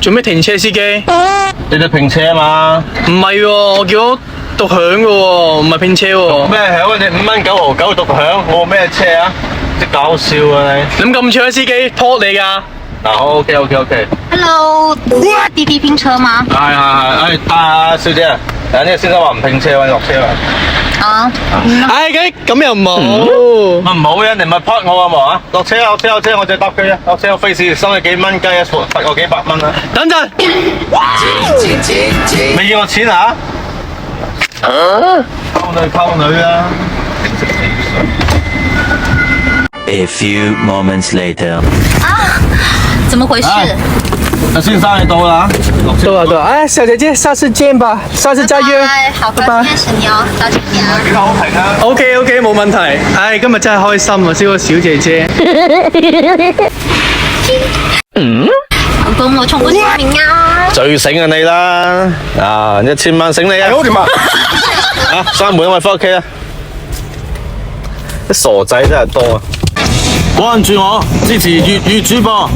做咩停車司機？你哋拼車啊嘛？唔係喎，我叫我獨享嘅喎，唔係拼車喎。咩響啊？你5蚊9毫9獨享，我咩車啊？即搞笑啊你！你咁搶司機拖你㗎？嗱，OK。Hello，滴滴拼車嗎？係，大小姐，呢個先生話唔拼車，落車啦。啊，唉，咁又冇。咪唔好嘅，你咪撲我啊嘛嚇！落車，我再搭佢啊！落車我費事收你幾蚊雞啊，罰我幾百蚊啊！等陣，未要我錢啊？溝女啊！ A few moments later. 怎麼回事？先生你到啦，落車。到了，哎，小姐姐，下次見吧，下次再約。拜，好高興認識你哦，小姐姐。幾好評啊！ OK，冇問題。唉，今日真係開心啊，識個小姐姐。老公，我衝過前面啊！最醒啊你啦，啊1000萬醒你啊！好掂啊！啊，閂門啊，我翻屋企啊！啲傻仔真係多啊！關注我，支持粵語主播。